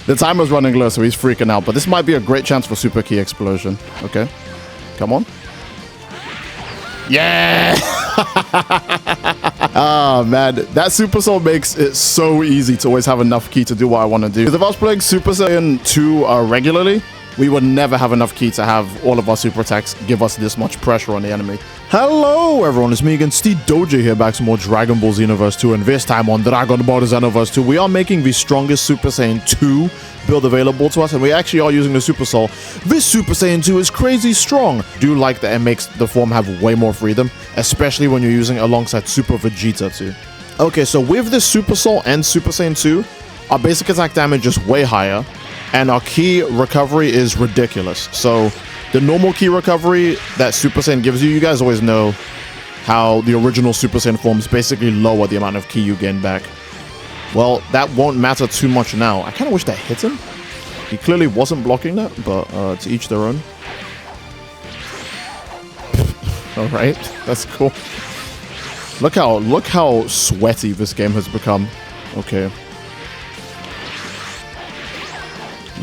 The timer's running low, so he's freaking out. But this might be a great chance for super key explosion. Okay. Come on. Yeah! Ah, man. That Super Soul makes it so easy to always have enough ki to do what I want to do. Because if I was playing Super Saiyan 2 regularly, we would never have enough ki to have all of our super attacks give us this much pressure on the enemy. Hello everyone, it's me again, Steve Doji here, back to more Dragon Ball Xenoverse 2, and this time on Dragon Ball Xenoverse 2, we are making the strongest Super Saiyan 2 build available to us, and we actually are using the Super Soul. This Super Saiyan 2 is crazy strong. Do like that it makes the form have way more freedom, especially when you're using it alongside Super Vegeta too. Okay, so with this Super Soul and Super Saiyan 2, our basic attack damage is way higher, and our ki recovery is ridiculous. So the normal ki recovery that Super Saiyan gives you, you guys always know how the original Super Saiyan forms basically lower the amount of ki you gain back. Well, that won't matter too much now. I kind of wish that hit him. He clearly wasn't blocking that, but to each their own. All right, that's cool. Look how sweaty this game has become. Okay.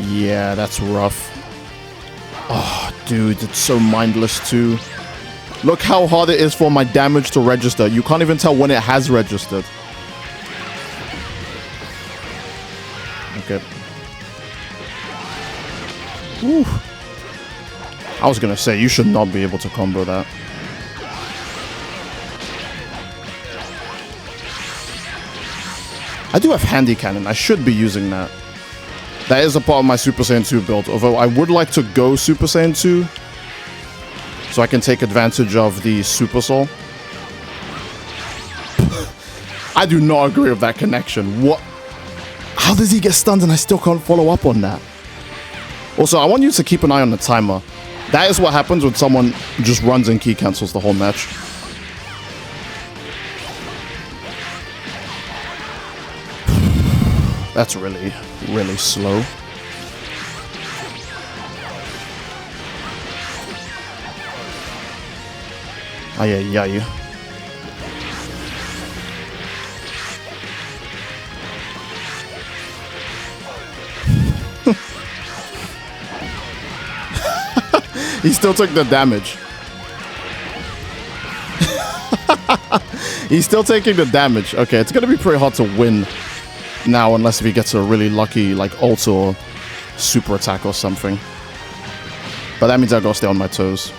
Yeah, that's rough. Oh, dude, it's so mindless too. Look how hard it is for my damage to register. You can't even tell when it has registered. Okay. Whew. I was gonna say, you should not be able to combo that. I do have Handy Cannon. I should be using that. That is a part of my Super Saiyan 2 build, although I would like to go Super Saiyan 2 so I can take advantage of the Super Soul. I do not agree with that connection. What? How does he get stunned and I still can't follow up on that? Also, I want you to keep an eye on the timer. That is what happens when someone just runs and ki cancels the whole match. That's really, really slow. Ay, ay, ay. He still took the damage. He's still taking the damage. Okay, it's gonna be pretty hard to win now, unless if he gets a really lucky, like, ult or super attack or something. But that means I gotta stay on my toes.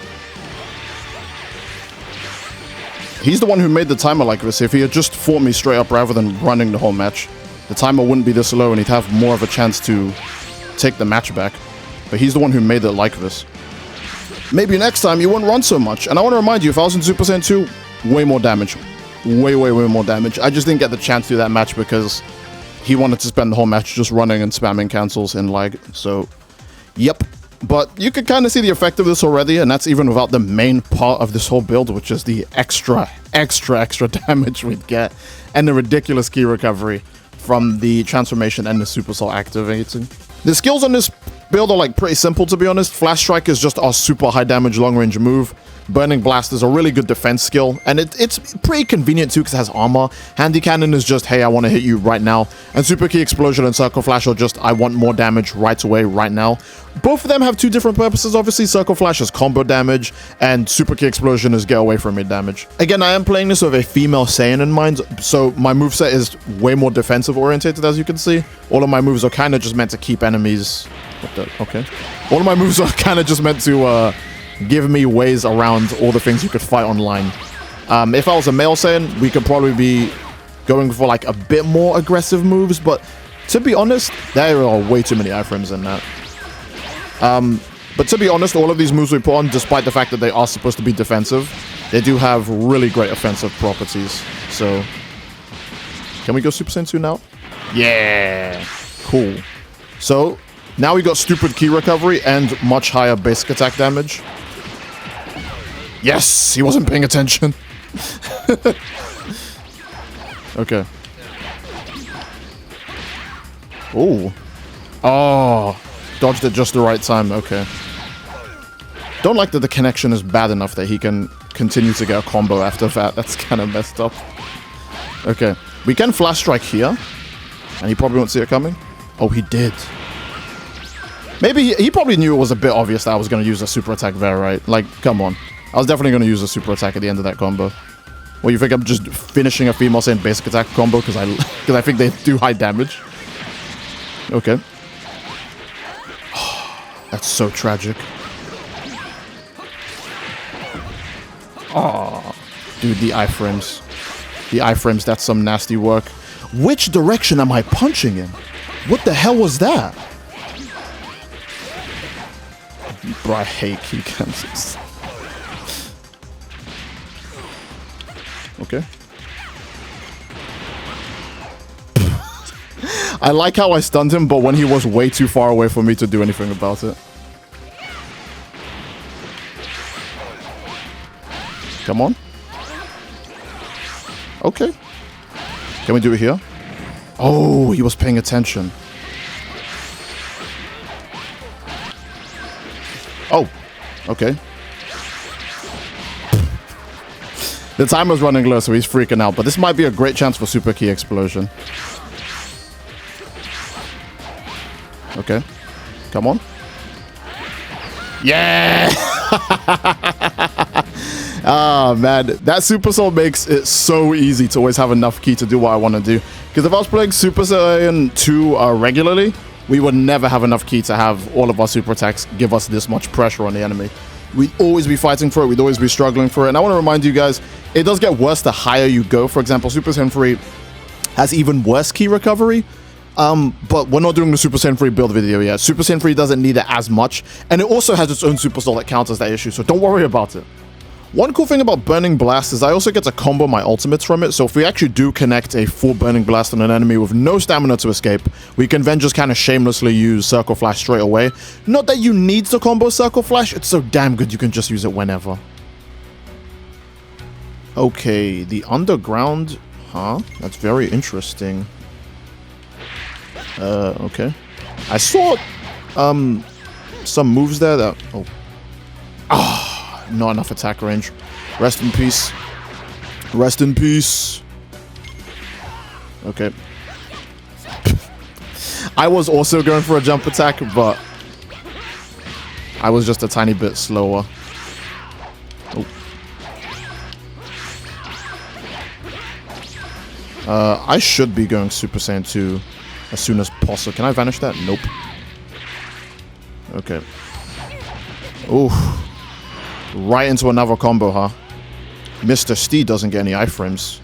He's the one who made the timer like this. If he had just fought me straight up rather than running the whole match, the timer wouldn't be this low and he'd have more of a chance to take the match back. But he's the one who made it like this. Maybe next time you wouldn't run so much. And I want to remind you, if I was in Super Saiyan 2, way more damage. Way, way, way more damage. I just didn't get the chance to do that match because he wanted to spend the whole match just running and spamming cancels and lag. So, yep. But you can kind of see the effect of this already, and that's even without the main part of this whole build, which is the extra damage we'd get, and the ridiculous ki recovery from the transformation and the Super Soul activating. The skills on this build are like pretty simple, to be honest. Flash Strike is just our super high damage long range move. Burning Blast is a really good defense skill, and it's pretty convenient too because it has armor. Handy Cannon is just, hey, I want to hit you right now. And Super Ki Explosion and Circle Flash are just, I want more damage right away, right now. Both of them have two different purposes, obviously. Circle Flash is combo damage, and Super Ki Explosion is get away from me damage. Again, I am playing this with a female Saiyan in mind, so my moveset is way more defensive orientated, as you can see. All of my moves are kind of just meant to keep enemies... What the? Okay. All of my moves are kind of just meant to, give me ways around all the things you could fight online. If I was a male Saiyan, we could probably be going for like a bit more aggressive moves, but to be honest, there are way too many iframes in that. But to be honest, all of these moves we put on, despite the fact that they are supposed to be defensive, they do have really great offensive properties. So, can we go Super Saiyan 2 now? Yeah! Cool. So, now we got stupid ki recovery and much higher basic attack damage. Yes! He wasn't paying attention. Okay. Ooh. Oh. Dodged it just the right time. Okay. Don't like that the connection is bad enough that he can continue to get a combo after that. That's kind of messed up. Okay. We can Flash Strike here. And he probably won't see it coming. Oh, he did. Maybe he probably knew it was a bit obvious that I was going to use a super attack there, right? Like, come on. I was definitely going to use a super attack at the end of that combo. Well, you think I'm just finishing a female Saiyan basic attack combo because I think they do high damage? Okay. That's so tragic. Oh, dude, the iframes. The iframes, that's some nasty work. Which direction am I punching in? What the hell was that? Bro, I hate key cancels. Okay. I like how I stunned him, but when he was way too far away for me to do anything about it. Come on. Okay. Can we do it here? Oh, he was paying attention. Oh, okay. The timer's running low, so he's freaking out. But this might be a great chance for super key explosion. Okay. Come on. Yeah! Ah, man. That Super Soul makes it so easy to always have enough ki to do what I want to do. Because if I was playing Super Saiyan 2 regularly, we would never have enough ki to have all of our super attacks give us this much pressure on the enemy. We'd always be fighting for it. We'd always be struggling for it. And I want to remind you guys, it does get worse the higher you go. For example, Super Saiyan 3 has even worse ki recovery. But we're not doing the Super Saiyan 3 build video yet. Super Saiyan 3 doesn't need it as much. And it also has its own Super Soul that counters that issue. So don't worry about it. One cool thing about Burning Blast is I also get to combo my ultimates from it. So if we actually do connect a full Burning Blast on an enemy with no stamina to escape, we can then just kind of shamelessly use Circle Flash straight away. Not that you need to combo Circle Flash. It's so damn good you can just use it whenever. Okay, the underground. Huh? That's very interesting. Okay. I saw some moves there that... Oh. Ah. Not enough attack range. Rest in peace. Rest in peace. Okay. I was also going for a jump attack, but I was just a tiny bit slower. Oh. I should be going Super Saiyan 2 as soon as possible. Can I vanish that? Nope. Okay. Oof. Right into another combo, huh? Mr. Steed doesn't get any iframes.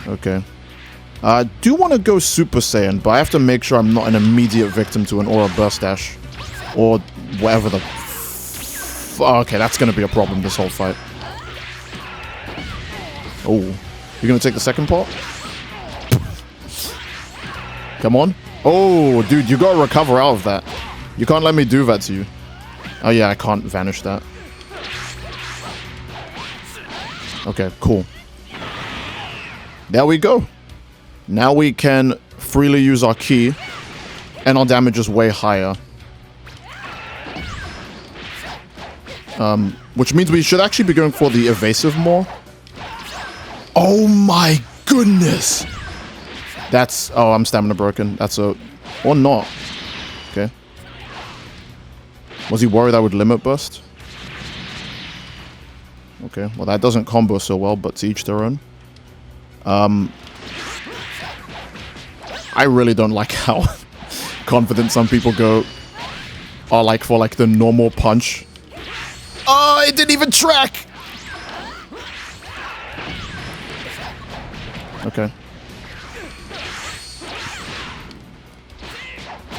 Okay. I do want to go Super Saiyan, but I have to make sure I'm not an immediate victim to an Aura Burst Dash. Or whatever the... okay, that's going to be a problem this whole fight. Oh. You're going to take the second part? Come on. Oh, dude, you got to recover out of that. You can't let me do that to you. Oh yeah, I can't vanish that. Okay, cool. There we go. Now we can freely use our ki, and our damage is way higher. Which means we should actually be going for the evasive more. Oh my goodness! That's... oh, I'm stamina broken. That's a... or not. Okay. Was he worried I would limit burst? Okay, well that doesn't combo so well, but to each their own. I really don't like how confident some people go are like for like the normal punch. Oh, it didn't even track! Okay.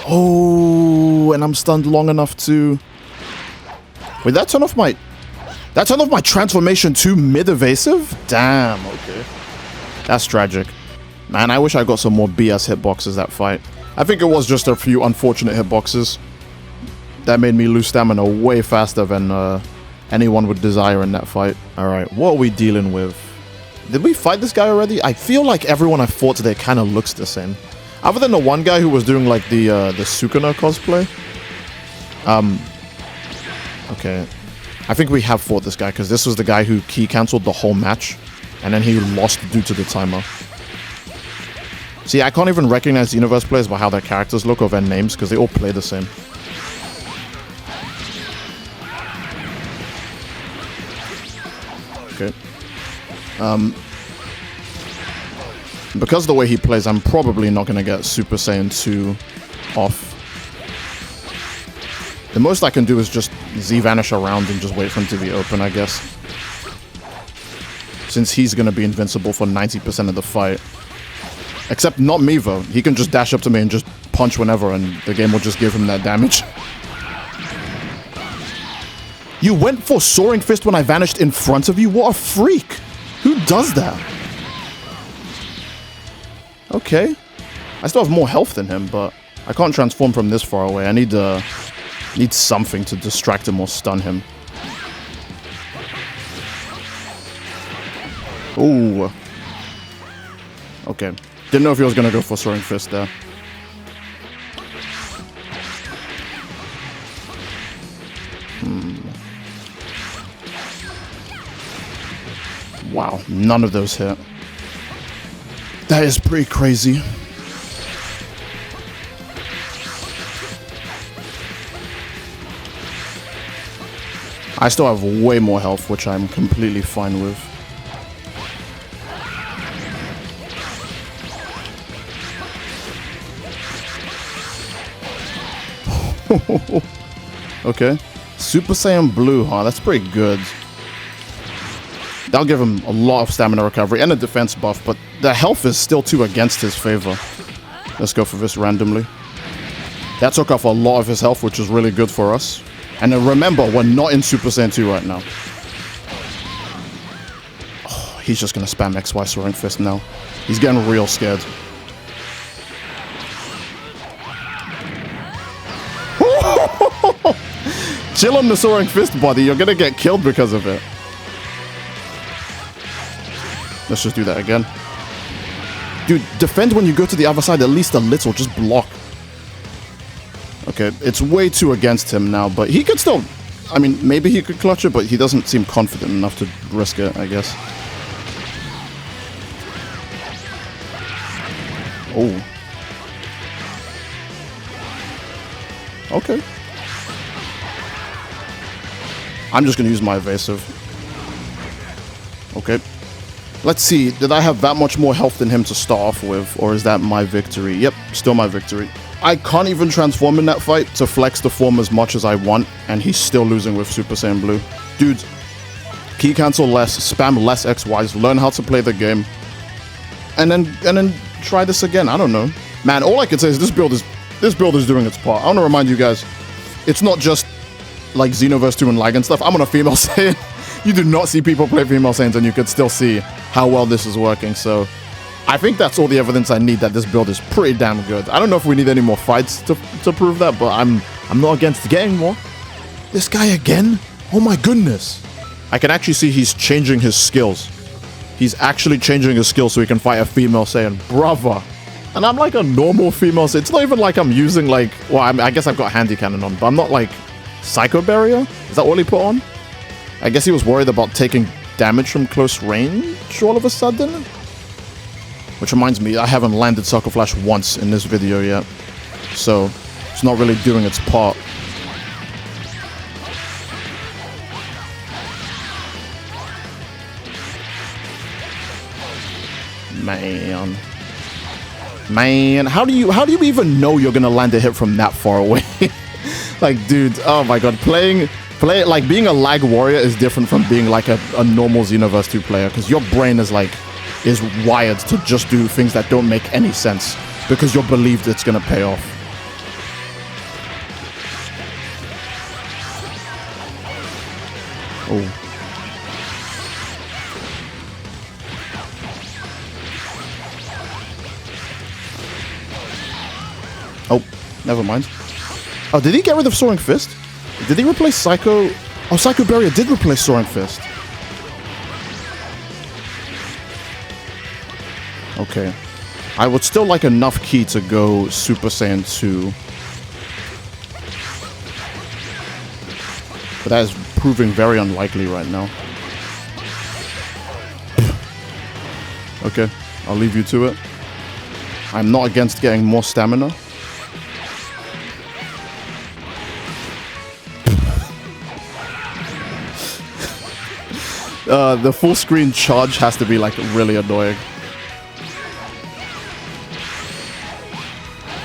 Oh, and I'm stunned long enough to... wait, that turned off my... that turned off my transformation to mid-evasive? Damn, okay. That's tragic. Man, I wish I got some more BS hitboxes that fight. I think it was just a few unfortunate hitboxes that made me lose stamina way faster than anyone would desire in that fight. Alright, what are we dealing with? Did we fight this guy already? I feel like everyone I fought today kind of looks the same. Other than the one guy who was doing like the Sukuna cosplay. Okay. I think we have fought this guy because this was the guy who ki cancelled the whole match. And then he lost due to the timer. See, I can't even recognize Xenoverse players by how their characters look or their names because they all play the same. Okay. Because of the way he plays, I'm probably not going to get Super Saiyan 2 off. The most I can do is just Z-vanish around and just wait for him to be open, I guess. Since he's going to be invincible for 90% of the fight. Except not me, though. He can just dash up to me and just punch whenever, and the game will just give him that damage. You went for Soaring Fist when I vanished in front of you? What a freak! Who does that? Okay. I still have more health than him, but I can't transform from this far away. I need something to distract him or stun him. Ooh. Okay. Didn't know if he was gonna go for Soaring Fist there. Wow, none of those hit. That is pretty crazy. I still have way more health, which I'm completely fine with. Okay. Super Saiyan Blue, huh? That's pretty good. That'll give him a lot of stamina recovery and a defense buff, but the health is still too against his favor. Let's go for this randomly. That took off a lot of his health, which is really good for us. And then remember, we're not in Super Saiyan 2 right now. Oh, he's just going to spam XY Soaring Fist now. He's getting real scared. Chill on the Soaring Fist, buddy. You're going to get killed because of it. Let's just do that again. Dude, defend when you go to the other side at least a little. Just block. Okay, it's way too against him now, but he could still... I mean, maybe he could clutch it, but he doesn't seem confident enough to risk it, I guess. Oh. Okay. I'm just going to use my evasive. Okay. Let's see, did I have that much more health than him to start off with, or is that my victory? Yep, still my victory. I can't even transform in that fight to flex the form as much as I want, and he's still losing with Super Saiyan Blue. Dude, key cancel less, spam less XYs, learn how to play the game, and then try this again. I don't know. Man, all I can say is this build is doing its part. I want to remind you guys, it's not just like Xenoverse 2 and lag and stuff. I'm on a female Saiyan. You do not see people play female Saiyans, and you could still see how well this is working. So I think that's all the evidence I need that this build is pretty damn good. I don't know if we need any more fights to prove that, but I'm not against getting more. This guy again? Oh my goodness. I can actually see he's changing his skills. He's actually changing his skills so he can fight a female Saiyan. Brother. And I'm like a normal female Saiyan. It's not even like I'm using like... Well, I guess I've got Handy Cannon on, but I'm not like... Psycho Barrier? Is that all he put on? I guess he was worried about taking damage from close range all of a sudden. Which reminds me, I haven't landed Sucker Flash once in this video yet. So, it's not really doing its part. Man, how do you even know you're gonna land a hit from that far away? Like, dude, oh my god, like being a lag warrior is different from being like a normal Xenoverse 2 player, because your brain is wired to just do things that don't make any sense because you're believed it's gonna pay off. Oh. Oh, never mind. Oh, did he get rid of Soaring Fist? Did he replace Psycho? Oh, Psycho Barrier did replace Soaring Fist. Okay. I would still like enough ki to go Super Saiyan 2. But that is proving very unlikely right now. Okay, I'll leave you to it. I'm not against getting more stamina. The full screen charge has to be like really annoying.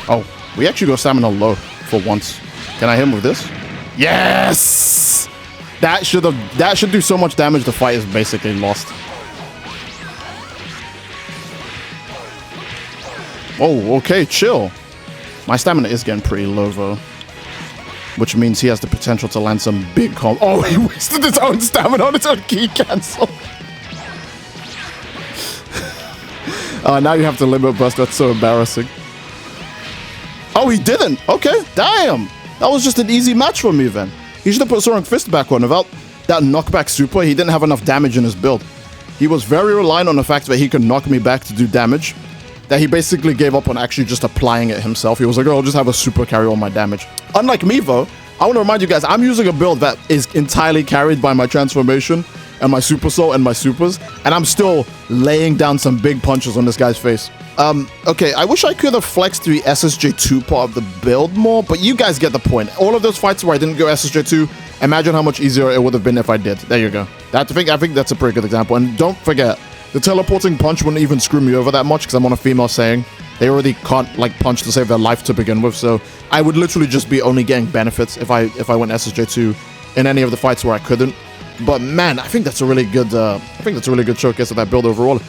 Oh, we actually got stamina low for once. Can I hit him with this? Yes! That should do so much damage. The fight is basically lost. Oh, okay, chill. My stamina is getting pretty low though, which means he has the potential to land some big combo. Oh, he wasted his own stamina on his own key cancel. Now you have to limit burst. That's so embarrassing. Oh, he didn't. Okay, damn. That was just an easy match for me then. He should have put Soaring Fist back on. Without that knockback super, he didn't have enough damage in his build. He was very reliant on the fact that he could knock me back to do damage, that he basically gave up on actually just applying it himself. He was like, oh, I'll just have a super carry all my damage. Unlike me though, I want to remind you guys, I'm using a build that is entirely carried by my transformation and my super soul and my supers, and I'm still laying down some big punches on this guy's face. Okay, I wish I could have flexed the SSJ2 part of the build more, but you guys get the point. All of those fights where I didn't go SSJ2, imagine how much easier it would have been if I did. There you go. I think that's a pretty good example. And don't forget, the teleporting punch wouldn't even screw me over that much because I'm on a female saying. They already can't like punch to save their life to begin with, so I would literally just be only getting benefits if I went SSJ2 in any of the fights where I couldn't. But man, I think that's a really good showcase of that build overall.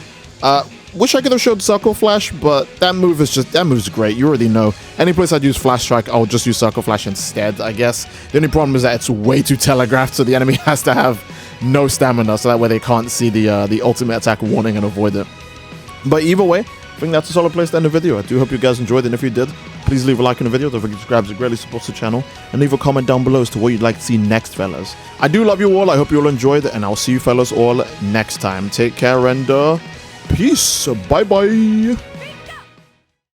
Wish I could have showed Circle Flash, but that move's great. You already know. Any place I'd use Flash Strike, I'll just use Circle Flash instead, I guess. The only problem is that it's way too telegraphed, so the enemy has to have no stamina, so that way they can't see the ultimate attack warning and avoid it. But either way, I think that's a solid place to end the video. I do hope you guys enjoyed, and if you did, please leave a like on the video. Don't forget to subscribe, it greatly supports the channel, and leave a comment down below as to what you'd like to see next, fellas. I do love you all. I hope you all enjoyed, and I'll see you fellas all next time. Take care and peace. Bye bye.